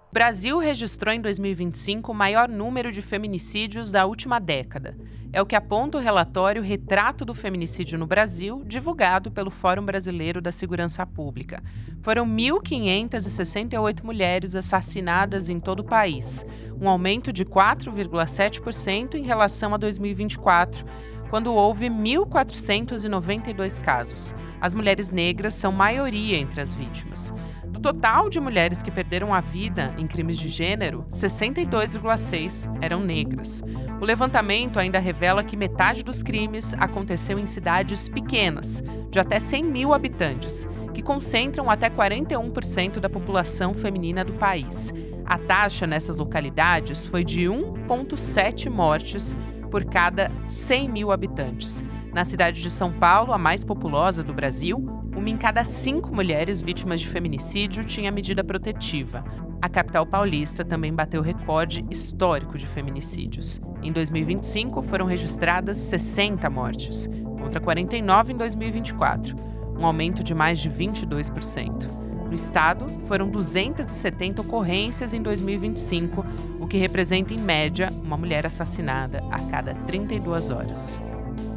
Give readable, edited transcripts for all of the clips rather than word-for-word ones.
O Brasil registrou em 2025 o maior número de feminicídios da última década. É o que aponta o relatório Retrato do Feminicídio no Brasil, divulgado pelo Fórum Brasileiro da Segurança Pública. Foram 1.568 mulheres assassinadas em todo o país, um aumento de 4,7% em relação a 2024, quando houve 1.492 casos. As mulheres negras são maioria entre as vítimas. Do total de mulheres que perderam a vida em crimes de gênero, 62,6% eram negras. O levantamento ainda revela que metade dos crimes aconteceu em cidades pequenas, de até 100 mil habitantes, que concentram até 41% da população feminina do país. A taxa nessas localidades foi de 1,7 mortes por cada 100 mil habitantes. Na cidade de São Paulo, a mais populosa do Brasil, 1 em cada 5 mulheres vítimas de feminicídio tinha medida protetiva. A capital paulista também bateu recorde histórico de feminicídios. Em 2025, foram registradas 60 mortes, contra 49 em 2024, um aumento de mais de 22%. No estado, foram 270 ocorrências em 2025, o que representa, em média, uma mulher assassinada a cada 32 horas.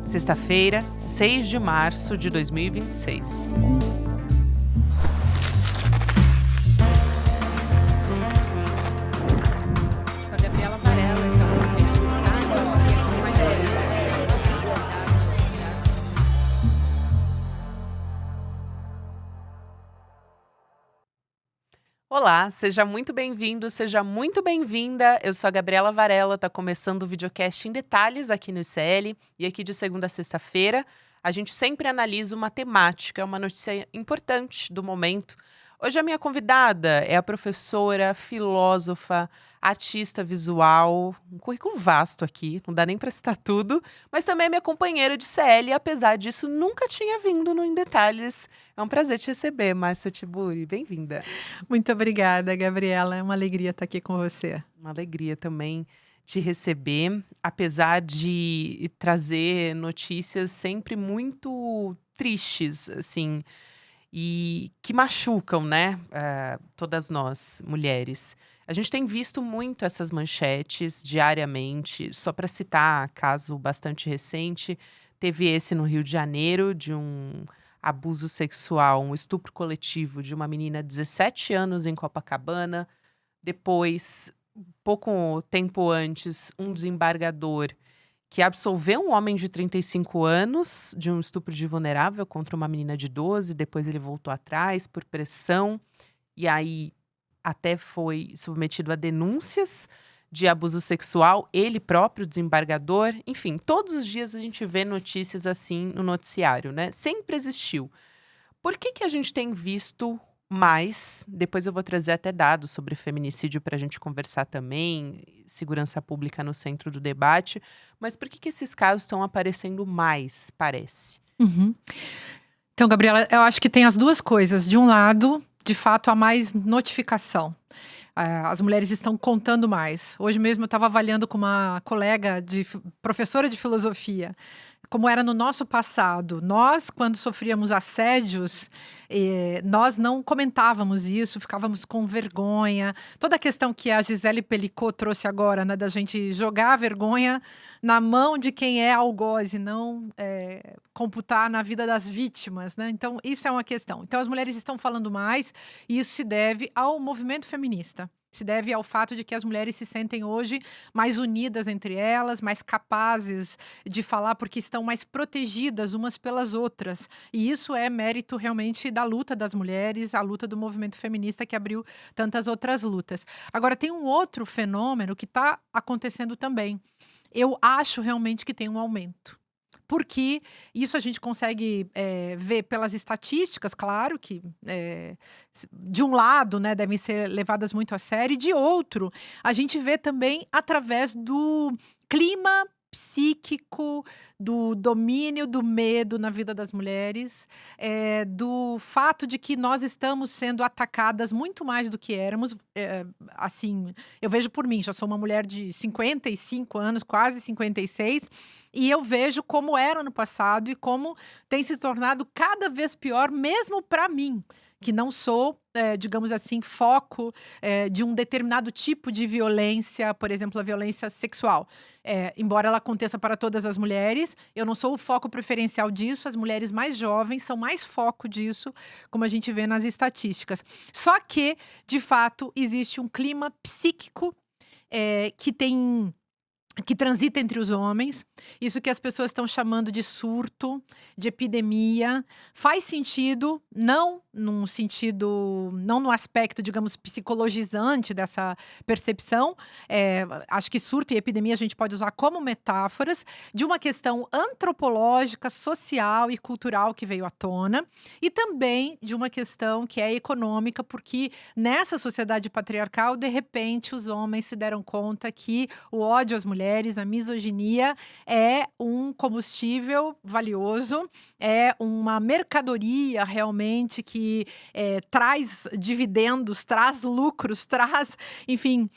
Sexta-feira, 6 de março de 2026. Sou a Gabriela Varela, esse é o podcast Democracia, aqui mais Olá, seja muito bem-vindo, seja muito bem-vinda. Eu sou a Gabriela Varela, tá começando o videocast em detalhes aqui no ICL. E aqui de segunda a sexta-feira, a gente sempre analisa uma temática, uma notícia importante do momento. Hoje a minha convidada é a professora, filósofa, artista visual, um currículo vasto aqui, não dá nem para citar tudo, mas também é minha companheira de CL e apesar disso nunca tinha vindo no Em Detalhes. É um prazer te receber, Márcia Tiburi, bem-vinda. Muito obrigada, Gabriela. É uma alegria estar aqui com você. Uma alegria também te receber, apesar de trazer notícias sempre muito tristes, assim, e que machucam, né, todas nós, mulheres. A gente tem visto muito essas manchetes diariamente. Só para citar caso bastante recente, teve esse no Rio de Janeiro, de um abuso sexual, um estupro coletivo de uma menina de 17 anos em Copacabana. Depois, pouco tempo antes, um desembargador que absolveu um homem de 35 anos de um estupro de vulnerável contra uma menina de 12. Depois ele voltou atrás por pressão e aí até foi submetido a denúncias de abuso sexual, ele próprio, desembargador. Enfim, todos os dias a gente vê notícias assim no noticiário, né? Sempre existiu. Por que a gente tem visto mais? Depois eu vou trazer até dados sobre feminicídio para a gente conversar também, segurança pública no centro do debate. Mas por que esses casos estão aparecendo mais, parece? Uhum. Então, Gabriela, eu acho que tem as duas coisas. De um lado, de fato, há mais notificação. As mulheres estão contando mais. Hoje mesmo eu estava avaliando com uma colega, professora de filosofia, como era no nosso passado. Nós, quando sofríamos assédios, nós não comentávamos isso, ficávamos com vergonha. Toda a questão que a Gisele Pelicot trouxe agora, né, da gente jogar a vergonha na mão de quem é algoz e não computar na vida das vítimas, né? Então, isso é uma questão. Então, as mulheres estão falando mais e isso se deve ao movimento feminista. Se deve ao fato de que as mulheres se sentem hoje mais unidas entre elas, mais capazes de falar porque estão mais protegidas umas pelas outras. E isso é mérito realmente da luta das mulheres, a luta do movimento feminista que abriu tantas outras lutas. Agora, tem um outro fenômeno que está acontecendo também. Eu acho realmente que tem um aumento. Porque isso a gente consegue ver pelas estatísticas, claro que de um lado, né, devem ser levadas muito a sério, e de outro, a gente vê também através do clima psíquico, do domínio do medo na vida das mulheres, do fato de que nós estamos sendo atacadas muito mais do que éramos. Assim, eu vejo por mim, já sou uma mulher de 55 anos, quase 56, e eu vejo como era no passado e como tem se tornado cada vez pior, mesmo para mim, que não sou, digamos assim, foco de um determinado tipo de violência, por exemplo, a violência sexual. Embora ela aconteça para todas as mulheres, eu não sou o foco preferencial disso, as mulheres mais jovens são mais foco disso, como a gente vê nas estatísticas. Só que, de fato, existe um clima psíquico que transita entre os homens, isso que as pessoas estão chamando de surto, de epidemia, faz sentido, não no aspecto, digamos, psicologizante dessa percepção, acho que surto e epidemia a gente pode usar como metáforas de uma questão antropológica, social e cultural que veio à tona, e também de uma questão que é econômica, porque nessa sociedade patriarcal, de repente, os homens se deram conta que o ódio às mulheres, a misoginia é um combustível valioso, é uma mercadoria realmente que traz dividendos, traz lucros, traz, enfim,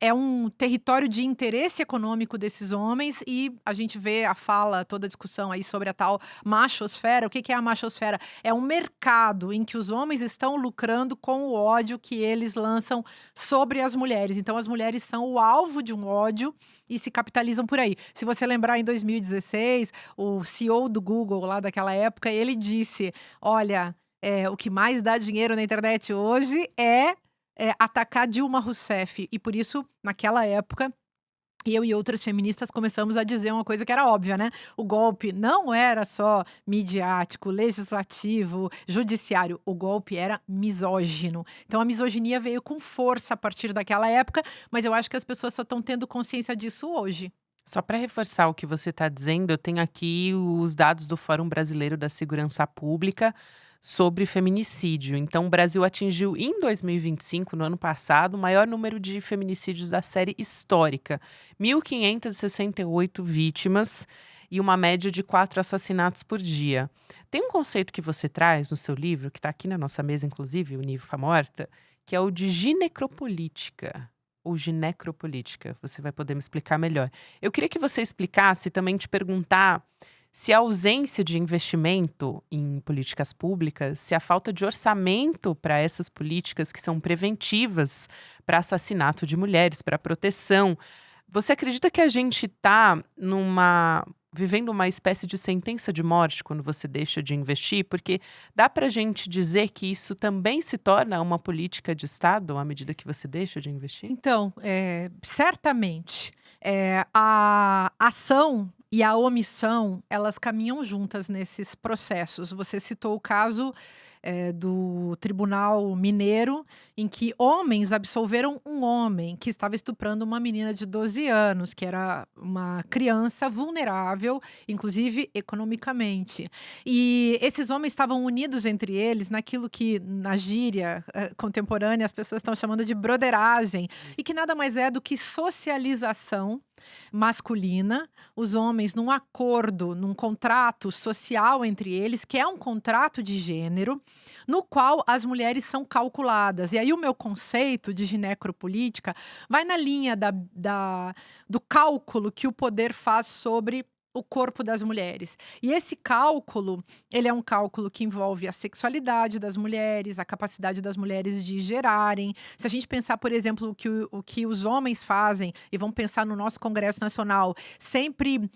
é um território de interesse econômico desses homens, e a gente vê a fala, toda a discussão aí sobre a tal machosfera. O que é a machosfera? É um mercado em que os homens estão lucrando com o ódio que eles lançam sobre as mulheres. Então as mulheres são o alvo de um ódio e se capitalizam por aí. Se você lembrar, em 2016, o CEO do Google lá daquela época, ele disse: olha, o que mais dá dinheiro na internet hoje é atacar Dilma Rousseff. E por isso, naquela época, eu e outras feministas começamos a dizer uma coisa que era óbvia, né? O golpe não era só midiático, legislativo, judiciário. O golpe era misógino. Então a misoginia veio com força a partir daquela época, mas eu acho que as pessoas só estão tendo consciência disso hoje. Só para reforçar o que você está dizendo, eu tenho aqui os dados do Fórum Brasileiro da Segurança Pública sobre feminicídio. Então, o Brasil atingiu em 2025, no ano passado, o maior número de feminicídios da série histórica: 1.568 vítimas e uma média de 4 assassinatos por dia. Tem um conceito que você traz no seu livro, que está aqui na nossa mesa, inclusive, o Nifa Morta, que é o de ginecropolítica. Ou ginecropolítica, você vai poder me explicar melhor. Eu queria que você explicasse, também te perguntar se a ausência de investimento em políticas públicas, se a falta de orçamento para essas políticas que são preventivas para assassinato de mulheres, para proteção. Você acredita que a gente está vivendo uma espécie de sentença de morte quando você deixa de investir? Porque dá para a gente dizer que isso também se torna uma política de Estado à medida que você deixa de investir? Então, certamente, a ação e a omissão, elas caminham juntas nesses processos. Você citou o caso do Tribunal Mineiro, em que homens absolveram um homem que estava estuprando uma menina de 12 anos, que era uma criança vulnerável, inclusive economicamente. E esses homens estavam unidos entre eles naquilo que, na gíria contemporânea, as pessoas estão chamando de broderagem, e que nada mais é do que socialização masculina, os homens num acordo, num contrato social entre eles, que é um contrato de gênero, no qual as mulheres são calculadas. E aí o meu conceito de ginecropolítica vai na linha do cálculo que o poder faz sobre o corpo das mulheres. E esse cálculo, ele é um cálculo que envolve a sexualidade das mulheres, a capacidade das mulheres de gerarem. Se a gente pensar, por exemplo, o que os homens fazem, e vamos pensar no nosso Congresso Nacional, sempre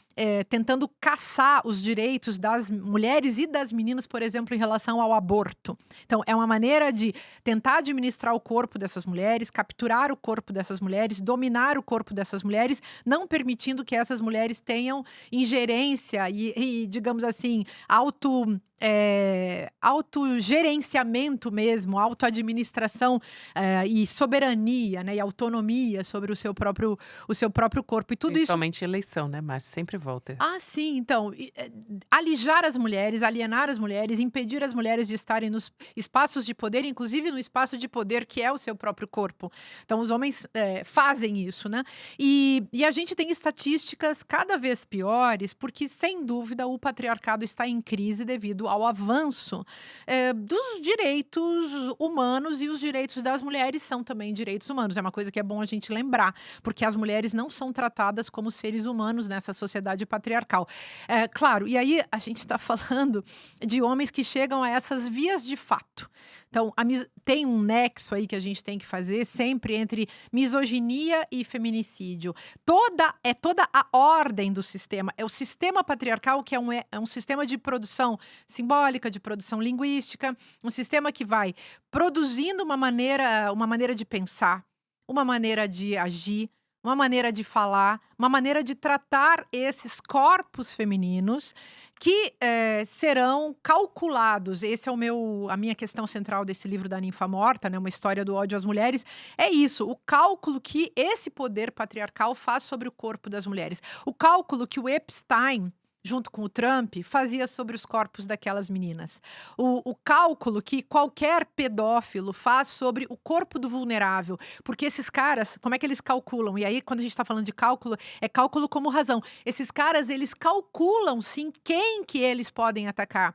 tentando caçar os direitos das mulheres e das meninas, por exemplo, em relação ao aborto. Então, é uma maneira de tentar administrar o corpo dessas mulheres, capturar o corpo dessas mulheres, dominar o corpo dessas mulheres, não permitindo que essas mulheres tenham ingerência e digamos assim, autogerenciamento mesmo, autoadministração e soberania, né, e autonomia sobre o seu próprio corpo. E tudo isso. Principalmente eleição, né, Márcia? Sempre volta. Ah, sim. Então, alijar as mulheres, alienar as mulheres, impedir as mulheres de estarem nos espaços de poder, inclusive no espaço de poder que é o seu próprio corpo. Então, os homens fazem isso, né? E a gente tem estatísticas cada vez piores, porque, sem dúvida, o patriarcado está em crise devido ao avanço dos direitos humanos, e os direitos das mulheres são também direitos humanos. É uma coisa que é bom a gente lembrar, porque as mulheres não são tratadas como seres humanos nessa sociedade patriarcal. Claro, e aí a gente está falando de homens que chegam a essas vias de fato. Então, tem um nexo aí que a gente tem que fazer sempre entre misoginia e feminicídio. Toda a ordem do sistema. É o sistema patriarcal, que é um sistema de produção simbólica, de produção linguística, um sistema que vai produzindo uma maneira de pensar, uma maneira de agir, uma maneira de falar, uma maneira de tratar esses corpos femininos que serão calculados. Esse é a minha questão central desse livro da Ninfa Morta, né? Uma história do ódio às mulheres. É isso, o cálculo que esse poder patriarcal faz sobre o corpo das mulheres. O cálculo que o Epstein, junto com o Trump, fazia sobre os corpos daquelas meninas. O cálculo que qualquer pedófilo faz sobre o corpo do vulnerável. Porque esses caras, como é que eles calculam? E aí, quando a gente está falando de cálculo, é cálculo como razão. Esses caras, eles calculam, sim, quem que eles podem atacar.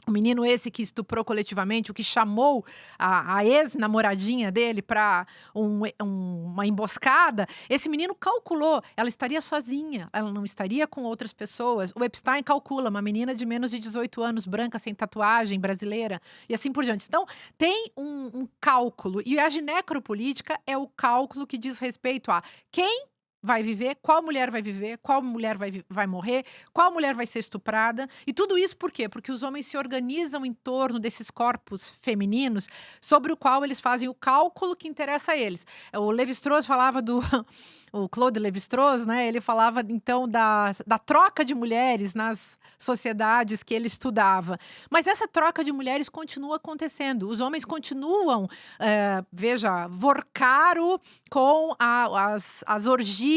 O menino esse que estuprou coletivamente, o que chamou a ex-namoradinha dele para uma emboscada, esse menino calculou, ela estaria sozinha, ela não estaria com outras pessoas. O Epstein calcula, uma menina de menos de 18 anos, branca, sem tatuagem, brasileira, e assim por diante. Então, tem um cálculo, e a ginecropolítica é o cálculo que diz respeito a quem vai viver, qual mulher vai morrer, qual mulher vai ser estuprada. E tudo isso por quê? Porque os homens se organizam em torno desses corpos femininos sobre o qual eles fazem o cálculo que interessa a eles. O Lévi-Strauss falava o Claude Lévi-Strauss, né? Ele falava então da troca de mulheres nas sociedades que ele estudava. Mas essa troca de mulheres continua acontecendo. Os homens continuam, Vorcaro com as orgias.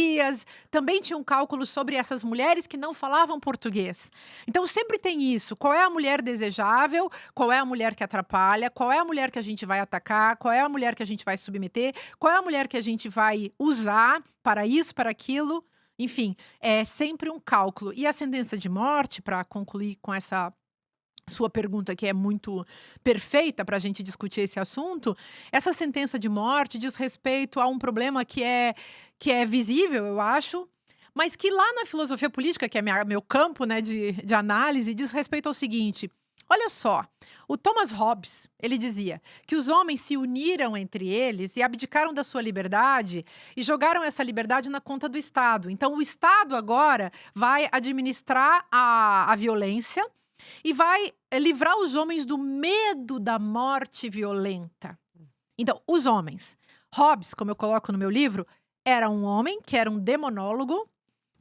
Também tinha um cálculo sobre essas mulheres que não falavam português. Então sempre tem isso. Qual é a mulher desejável? Qual é a mulher que atrapalha? Qual é a mulher que a gente vai atacar? Qual é a mulher que a gente vai submeter? Qual é a mulher que a gente vai usar para isso, para aquilo? Enfim, é sempre um cálculo. E a sentença de morte, para concluir com essa sua pergunta, que é muito perfeita para a gente discutir esse assunto, essa sentença de morte diz respeito a um problema que é visível, eu acho, mas que lá na filosofia política, que é meu campo, né, de análise, diz respeito ao seguinte: olha só, o Thomas Hobbes, ele dizia que os homens se uniram entre eles e abdicaram da sua liberdade e jogaram essa liberdade na conta do Estado. Então, o Estado agora vai administrar a violência e vai livrar os homens do medo da morte violenta. Então, os homens. Hobbes, como eu coloco no meu livro, era um homem que era um demonólogo,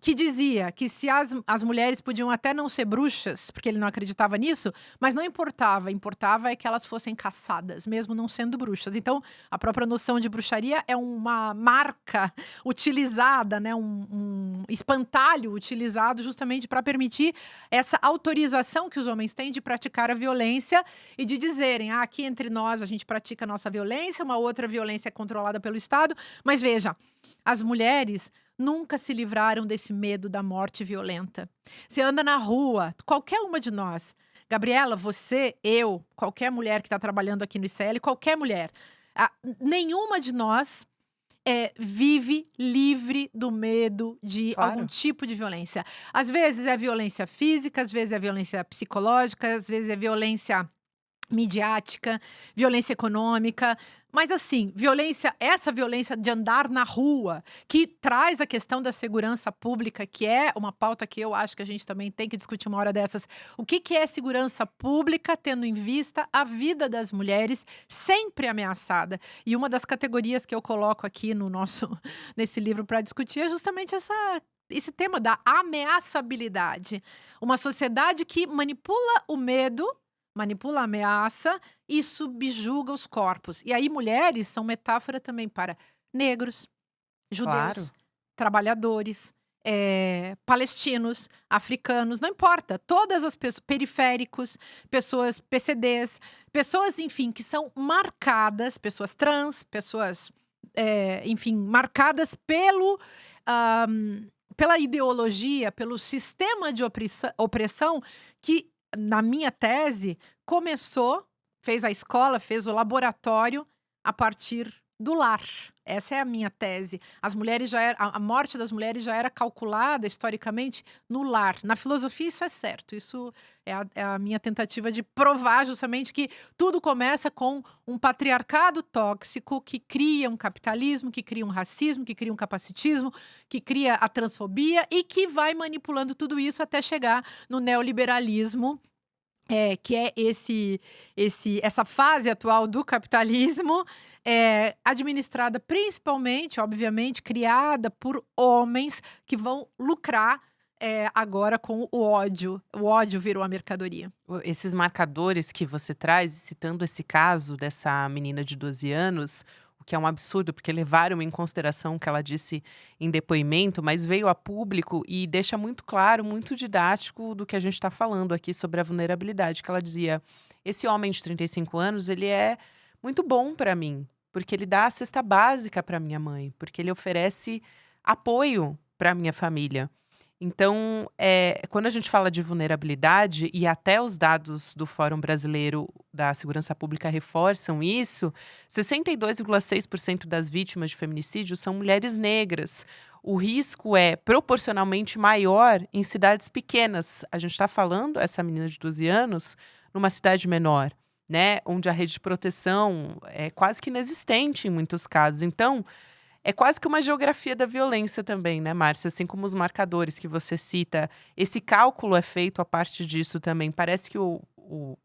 que dizia que se as mulheres podiam até não ser bruxas, porque ele não acreditava nisso, mas não importava. Importava é que elas fossem caçadas, mesmo não sendo bruxas. Então, a própria noção de bruxaria é uma marca utilizada, né, um espantalho utilizado justamente para permitir essa autorização que os homens têm de praticar a violência e de dizerem, aqui entre nós a gente pratica a nossa violência, uma outra violência é controlada pelo Estado. Mas veja, as mulheres nunca se livraram desse medo da morte violenta. Você anda na rua, qualquer uma de nós, Gabriela, você, eu, qualquer mulher que está trabalhando aqui no ICL, qualquer mulher, nenhuma de nós vive livre do medo de algum tipo de violência. Às vezes é violência física, às vezes é violência psicológica, às vezes é violência midiática, violência econômica, mas assim, essa violência de andar na rua, que traz a questão da segurança pública, que é uma pauta que eu acho que a gente também tem que discutir uma hora dessas. O que é segurança pública, tendo em vista a vida das mulheres sempre ameaçada? E uma das categorias que eu coloco aqui nesse livro para discutir é justamente esse tema da ameaçabilidade. Uma sociedade que manipula o medo, manipula a ameaça e subjuga os corpos. E aí mulheres são metáfora também para negros, judeus, trabalhadores, palestinos, africanos, não importa. Todas as pessoas, periféricos, pessoas PCDs, pessoas, enfim, que são marcadas, pessoas trans, pessoas, enfim, marcadas pela ideologia, pelo sistema de opressão que na minha tese, fez a escola, fez o laboratório a partir do lar. Essa é a minha tese. A morte das mulheres já era calculada historicamente no lar. Na filosofia isso é certo. Isso é a minha tentativa de provar justamente que tudo começa com um patriarcado tóxico que cria um capitalismo, que cria um racismo, que cria um capacitismo, que cria a transfobia e que vai manipulando tudo isso até chegar no neoliberalismo, que é essa fase atual do capitalismo, administrada principalmente, obviamente, criada por homens que vão lucrar agora com o ódio. O ódio virou a mercadoria. Esses marcadores que você traz, citando esse caso dessa menina de 12 anos, o que é um absurdo, porque levaram em consideração o que ela disse em depoimento, mas veio a público e deixa muito claro, muito didático do que a gente está falando aqui sobre a vulnerabilidade, que ela dizia: esse homem de 35 anos, ele é muito bom para mim, porque ele dá a cesta básica para minha mãe, porque ele oferece apoio para minha família. Então, quando a gente fala de vulnerabilidade, e até os dados do Fórum Brasileiro da Segurança Pública reforçam isso, 62,6% das vítimas de feminicídio são mulheres negras. O risco é proporcionalmente maior em cidades pequenas. A gente está falando, essa menina de 12 anos, numa cidade menor, né, onde a rede de proteção é quase que inexistente em muitos casos. Então, é quase que uma geografia da violência também, né, Márcia? Assim como os marcadores que você cita, esse cálculo é feito a partir disso também. Parece que o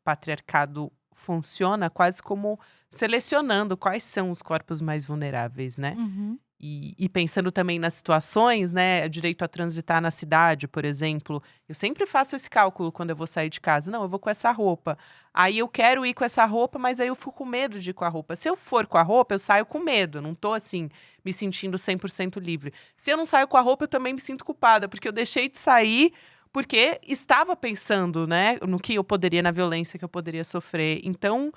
patriarcado funciona quase como selecionando quais são os corpos mais vulneráveis, né? Uhum. E pensando também nas situações, né, direito a transitar na cidade, por exemplo, eu sempre faço esse cálculo quando eu vou sair de casa. Não, eu vou com essa roupa. Aí eu quero ir com essa roupa, mas aí eu fico com medo de ir com a roupa. Se eu for com a roupa, eu saio com medo, não tô assim, me sentindo 100% livre. Se eu não saio com a roupa, eu também me sinto culpada, porque eu deixei de sair porque estava pensando, né, no que eu poderia, na violência que eu poderia sofrer. Então,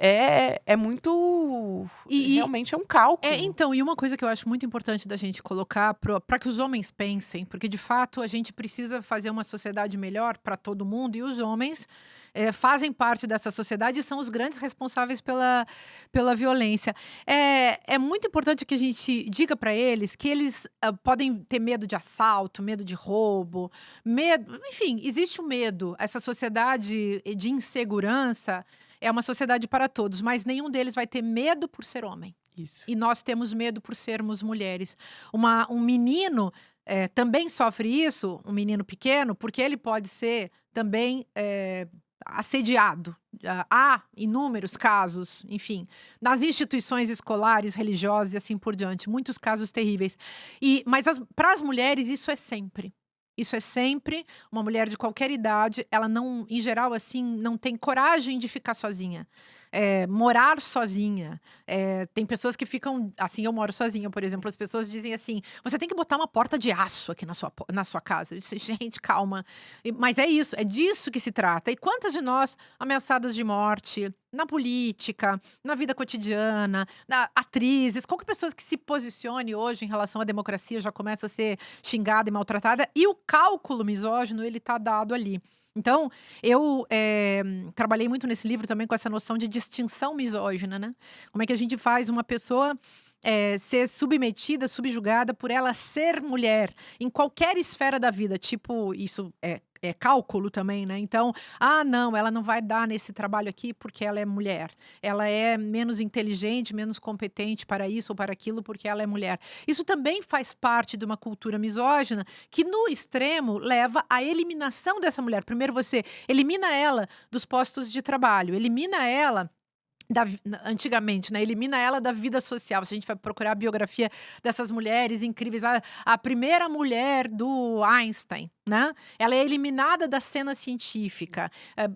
é muito. Realmente é um cálculo. Então, e uma coisa que eu acho muito importante da gente colocar para que os homens pensem, porque de fato a gente precisa fazer uma sociedade melhor para todo mundo, e os homens fazem parte dessa sociedade e são os grandes responsáveis pela violência. É muito importante que a gente diga para eles que eles podem ter medo de assalto, medo de roubo, medo. Enfim, existe o medo. Essa sociedade de insegurança é uma sociedade para todos, mas nenhum deles vai ter medo por ser homem. Isso. E nós temos medo por sermos mulheres. Um menino também sofre isso, um menino pequeno, porque ele pode ser também assediado. Há inúmeros casos, enfim, nas instituições escolares, religiosas e assim por diante, muitos casos terríveis. Mas para as mulheres isso é sempre. Isso é sempre. Uma mulher de qualquer idade, ela não, em geral, assim, não tem coragem de ficar sozinha. Morar sozinha. Tem pessoas que ficam, assim, eu moro sozinha, por exemplo, as pessoas dizem assim: você tem que botar uma porta de aço aqui na sua casa. Eu disse: gente, calma. Mas é isso, é disso que se trata. E quantas de nós ameaçadas de morte, na política, na vida cotidiana, atrizes, qualquer pessoa que se posicione hoje em relação à democracia já começa a ser xingada e maltratada, e o cálculo misógino, ele tá dado ali. Então, eu trabalhei muito nesse livro também com essa noção de distinção misógina, né? Como é que a gente faz uma pessoa ser submetida, subjugada por ela ser mulher em qualquer esfera da vida, tipo, isso é cálculo também, né? Então, não, ela não vai dar nesse trabalho aqui porque ela é mulher. Ela é menos inteligente, menos competente para isso ou para aquilo porque ela é mulher. Isso também faz parte de uma cultura misógina que, no extremo, leva à eliminação dessa mulher. Primeiro você elimina ela dos postos de trabalho, elimina ela antigamente, né? Elimina ela da vida social. Se a gente vai procurar a biografia dessas mulheres incríveis, a primeira mulher do Einstein, né? Ela é eliminada da cena científica.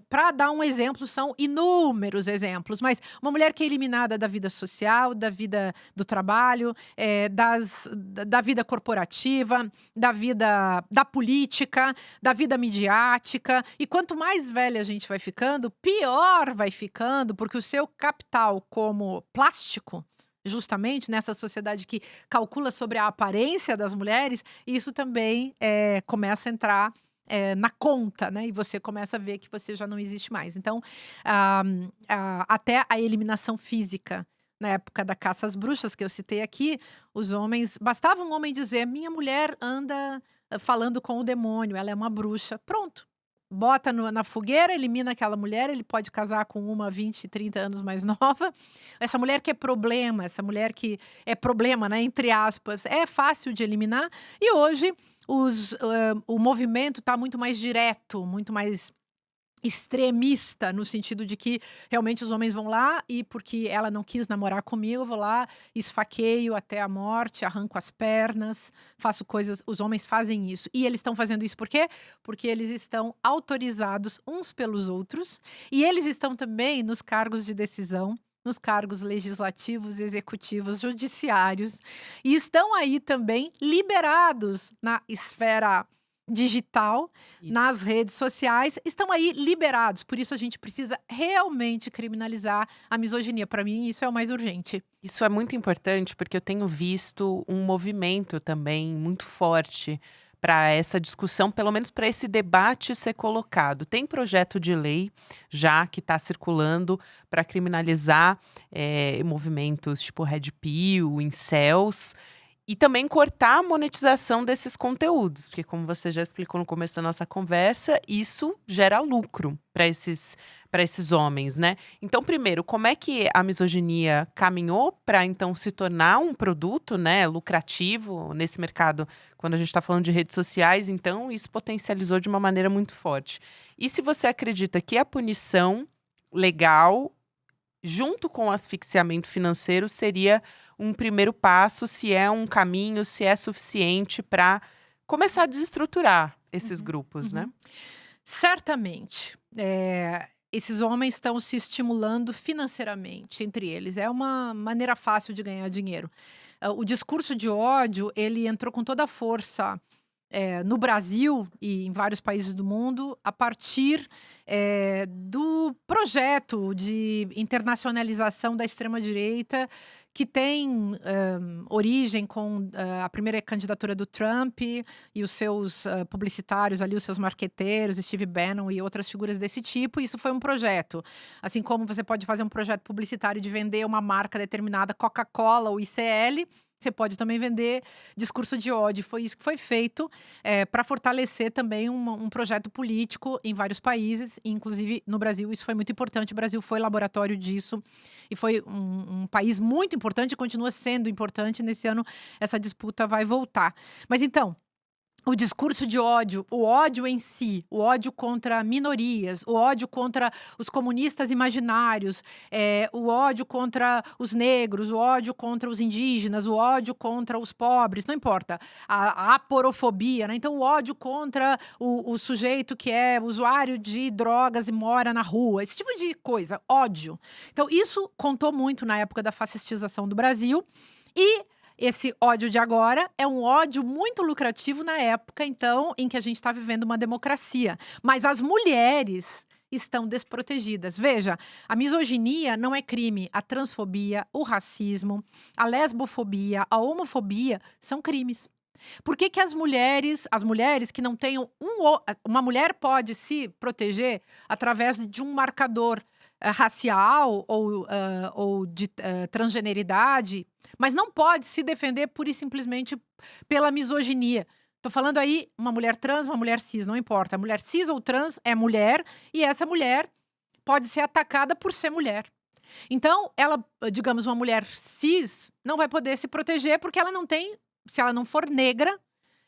Para dar um exemplo, são inúmeros exemplos, mas uma mulher que é eliminada da vida social, da vida do trabalho, da vida corporativa, da vida da política, da vida midiática. E quanto mais velha a gente vai ficando, pior vai ficando, porque o seu capital como plástico, justamente nessa sociedade que calcula sobre a aparência das mulheres, isso também começa a entrar na conta, né? E você começa a ver que você já não existe mais. Então, ah, até a eliminação física. Na época da caça às bruxas, que eu citei aqui, os homens. Bastava um homem dizer: minha mulher anda falando com o demônio, ela é uma bruxa. Pronto. Bota na fogueira, elimina aquela mulher, ele pode casar com uma 20, 30 anos mais nova. Essa mulher que é problema, essa mulher que é problema, né? Entre aspas, é fácil de eliminar. E hoje o movimento está muito mais direto, muito mais extremista, no sentido de que realmente os homens vão lá e porque ela não quis namorar comigo, eu vou lá, esfaqueio até a morte, arranco as pernas, faço coisas. Os homens fazem isso. E eles estão fazendo isso por quê? Porque eles estão autorizados uns pelos outros e eles estão também nos cargos de decisão, nos cargos legislativos, executivos, judiciários, e estão aí também liberados na esfera digital, Isso. nas redes sociais, estão aí liberados. Por isso a gente precisa realmente criminalizar a misoginia. Para mim, isso é o mais urgente. Isso é muito importante, porque eu tenho visto um movimento também muito forte para essa discussão, pelo menos para esse debate ser colocado. Tem projeto de lei já que está circulando para criminalizar movimentos tipo Red Pill, incels, e também cortar a monetização desses conteúdos, porque como você já explicou no começo da nossa conversa, isso gera lucro para esses homens, né? Então, primeiro, como é que a misoginia caminhou para então se tornar um produto, né, lucrativo nesse mercado? Quando a gente está falando de redes sociais, então isso potencializou de uma maneira muito forte. E se você acredita que a punição legal, junto com o asfixiamento financeiro, seria um primeiro passo, se é um caminho, se é suficiente para começar a desestruturar esses grupos, né? Certamente. Esses homens estão se estimulando financeiramente entre eles. É uma maneira fácil de ganhar dinheiro. O discurso de ódio, ele entrou com toda a força no Brasil e em vários países do mundo, a partir do projeto de internacionalização da extrema-direita, que tem origem com a primeira candidatura do Trump e os seus publicitários ali, os seus marqueteiros, Steve Bannon e outras figuras desse tipo. Isso foi um projeto. Assim como você pode fazer um projeto publicitário de vender uma marca determinada, Coca-Cola ou ICL, você pode também vender discurso de ódio. Foi isso que foi feito para fortalecer também um projeto político em vários países, inclusive no Brasil. Isso foi muito importante. O Brasil foi laboratório disso e foi um país muito importante e continua sendo importante. Nesse ano, essa disputa vai voltar. Mas então, o discurso de ódio, o ódio em si, o ódio contra minorias, o ódio contra os comunistas imaginários, o ódio contra os negros, o ódio contra os indígenas, o ódio contra os pobres, não importa, a aporofobia, né? Então o ódio contra o sujeito que é usuário de drogas e mora na rua, esse tipo de coisa, ódio. Então isso contou muito na época da fascistização do Brasil e esse ódio de agora é um ódio muito lucrativo na época, então, em que a gente está vivendo uma democracia. Mas as mulheres estão desprotegidas. Veja, a misoginia não é crime. A transfobia, o racismo, a lesbofobia, a homofobia são crimes. Por que as mulheres que não tenham uma mulher pode se proteger através de um marcador racial ou de transgeneridade, mas não pode se defender pura e simplesmente pela misoginia. Tô falando aí uma mulher trans, uma mulher cis, não importa. Mulher cis ou trans é mulher e essa mulher pode ser atacada por ser mulher. Então, ela, digamos, uma mulher cis não vai poder se proteger porque ela não tem, se ela não for negra,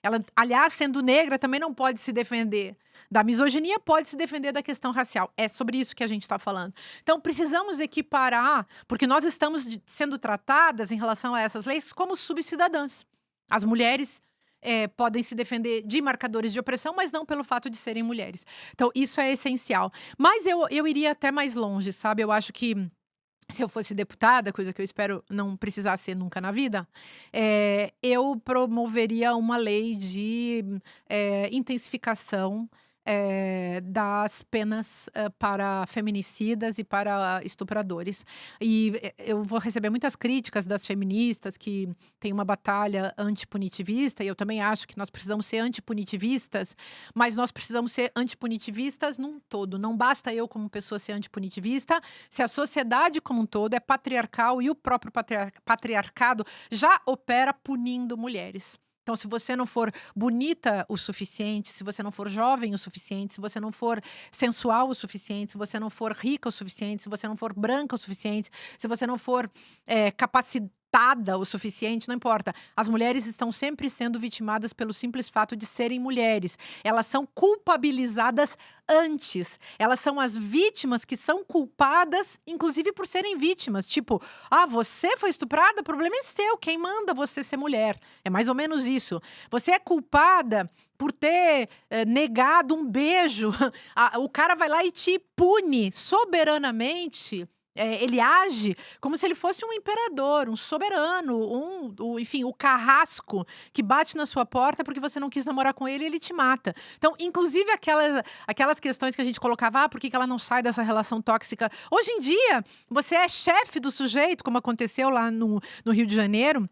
ela, aliás, sendo negra, também não pode se defender da misoginia, pode se defender da questão racial. É sobre isso que a gente está falando. Então, precisamos equiparar, porque nós estamos sendo tratadas em relação a essas leis como subcidadãs. As mulheres podem se defender de marcadores de opressão, mas não pelo fato de serem mulheres. Então, isso é essencial. Mas eu iria até mais longe, sabe? Eu acho que se eu fosse deputada, coisa que eu espero não precisar ser nunca na vida, eu promoveria uma lei de intensificação das penas para feminicidas e para estupradores. E eu vou receber muitas críticas das feministas que têm uma batalha antipunitivista, e eu também acho que nós precisamos ser antipunitivistas, mas nós precisamos ser antipunitivistas num todo. Não basta eu, como pessoa, ser antipunitivista, se a sociedade como um todo é patriarcal e o próprio patriarcado já opera punindo mulheres. Então, se você não for bonita o suficiente, se você não for jovem o suficiente, se você não for sensual o suficiente, se você não for rica o suficiente, se você não for branca o suficiente, se você não for capacitada o suficiente, não importa. As mulheres estão sempre sendo vitimadas pelo simples fato de serem mulheres. Elas são culpabilizadas antes. Elas são as vítimas que são culpadas, inclusive por serem vítimas. Tipo, você foi estuprada, o problema é seu. Quem manda você ser mulher? É mais ou menos isso. Você é culpada por ter negado um beijo. O cara vai lá e te pune soberanamente. Ele age como se ele fosse um imperador, um soberano, enfim, o carrasco que bate na sua porta porque você não quis namorar com ele e ele te mata. Então, inclusive aquelas questões que a gente colocava, por que ela não sai dessa relação tóxica? Hoje em dia, você é chefe do sujeito, como aconteceu lá no Rio de Janeiro,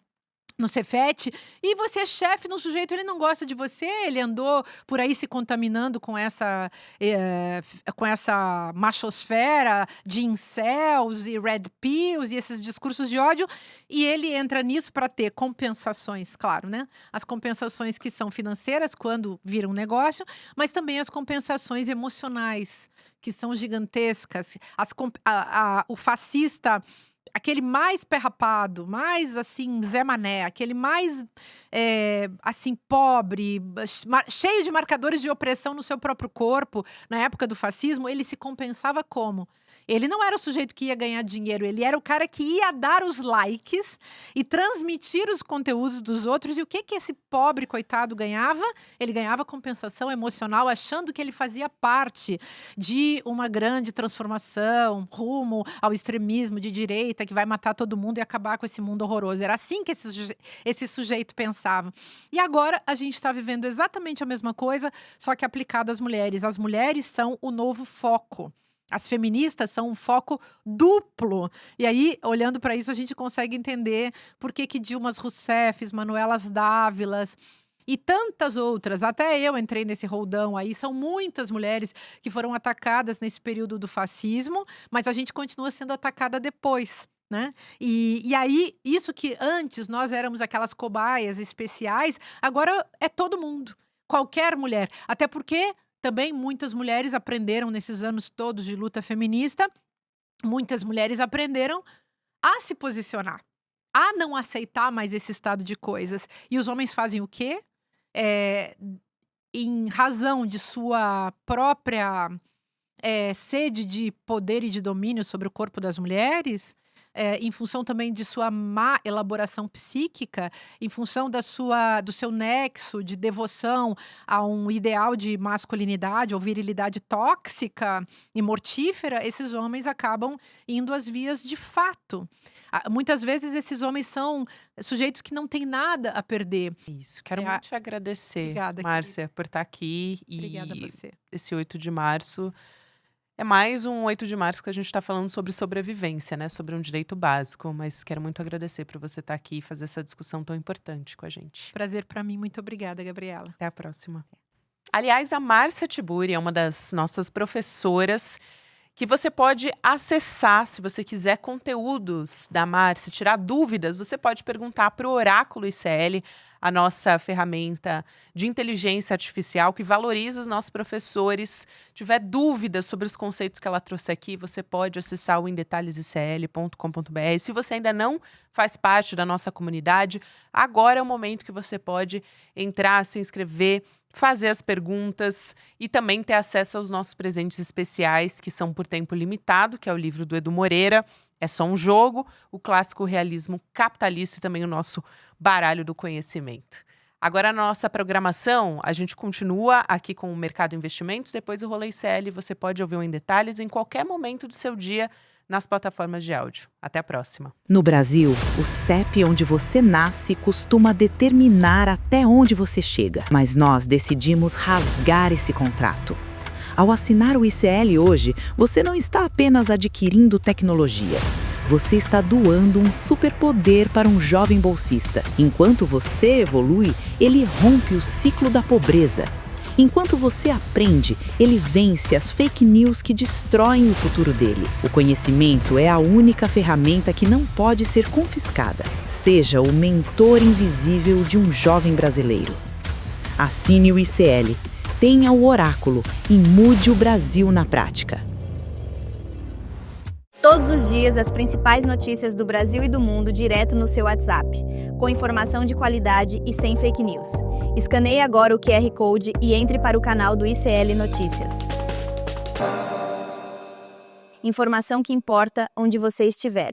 no Cefet, e você é chefe de um sujeito, ele não gosta de você, ele andou por aí se contaminando com essa machosfera de incels e red pills e esses discursos de ódio, e ele entra nisso para ter compensações, claro, né? As compensações que são financeiras quando vira um negócio, mas também as compensações emocionais, que são gigantescas. O fascista, aquele mais perrapado, mais assim, Zé Mané, aquele mais assim, pobre, cheio de marcadores de opressão no seu próprio corpo, na época do fascismo, ele se compensava como? Ele não era o sujeito que ia ganhar dinheiro, ele era o cara que ia dar os likes e transmitir os conteúdos dos outros. E o que esse pobre coitado ganhava? Ele ganhava compensação emocional, achando que ele fazia parte de uma grande transformação rumo ao extremismo de direita que vai matar todo mundo e acabar com esse mundo horroroso. Era assim que esse sujeito pensava. E agora a gente está vivendo exatamente a mesma coisa, só que aplicado às mulheres. As mulheres são o novo foco. As feministas são um foco duplo. E aí, olhando para isso, a gente consegue entender por que Dilmas Rousseffs, Manuelas Dávilas e tantas outras, até eu entrei nesse roldão aí, são muitas mulheres que foram atacadas nesse período do fascismo, mas a gente continua sendo atacada depois, né? E aí, isso que antes nós éramos aquelas cobaias especiais, agora é todo mundo, qualquer mulher. Até porque também muitas mulheres aprenderam nesses anos todos de luta feminista, muitas mulheres aprenderam a se posicionar, a não aceitar mais esse estado de coisas. E os homens fazem o quê? Em razão de sua própria sede de poder e de domínio sobre o corpo das mulheres, em função também de sua má elaboração psíquica, em função do seu nexo de devoção a um ideal de masculinidade ou virilidade tóxica e mortífera, esses homens acabam indo às vias de fato. Muitas vezes esses homens são sujeitos que não têm nada a perder. Isso, quero muito te agradecer, Obrigada, Márcia, por estar aqui. Obrigada a E você. esse 8 de março é mais um 8 de março que a gente está falando sobre sobrevivência, né? Sobre um direito básico. Mas quero muito agradecer por você estar aqui e fazer essa discussão tão importante com a gente. Prazer para mim. Muito obrigada, Gabriela. Até a próxima. Aliás, a Márcia Tiburi é uma das nossas professoras que você pode acessar se você quiser conteúdos da Márcia, tirar dúvidas, você pode perguntar para o Oráculo ICL, a nossa ferramenta de inteligência artificial que valoriza os nossos professores. Se tiver dúvidas sobre os conceitos que ela trouxe aqui, você pode acessar o indetalhesicl.com.br. Se você ainda não faz parte da nossa comunidade, agora é o momento que você pode entrar, se inscrever, fazer as perguntas e também ter acesso aos nossos presentes especiais, que são por tempo limitado, que é o livro do Edu Moreira, É Só um Jogo, o clássico realismo capitalista e também o nosso baralho do conhecimento. Agora, na nossa programação, a gente continua aqui com o Mercado Investimentos, depois o Rolê ICL, você pode ouvir o Em Detalhes em qualquer momento do seu dia, nas plataformas de áudio. Até a próxima. No Brasil, o CEP onde você nasce costuma determinar até onde você chega. Mas nós decidimos rasgar esse contrato. Ao assinar o ICL hoje, você não está apenas adquirindo tecnologia. Você está doando um superpoder para um jovem bolsista. Enquanto você evolui, ele rompe o ciclo da pobreza. Enquanto você aprende, ele vence as fake news que destroem o futuro dele. O conhecimento é a única ferramenta que não pode ser confiscada. Seja o mentor invisível de um jovem brasileiro. Assine o ICL, tenha o oráculo e mude o Brasil na prática. Todos os dias, as principais notícias do Brasil e do mundo direto no seu WhatsApp, com informação de qualidade e sem fake news. Escaneie agora o QR Code e entre para o canal do ICL Notícias. Informação que importa onde você estiver.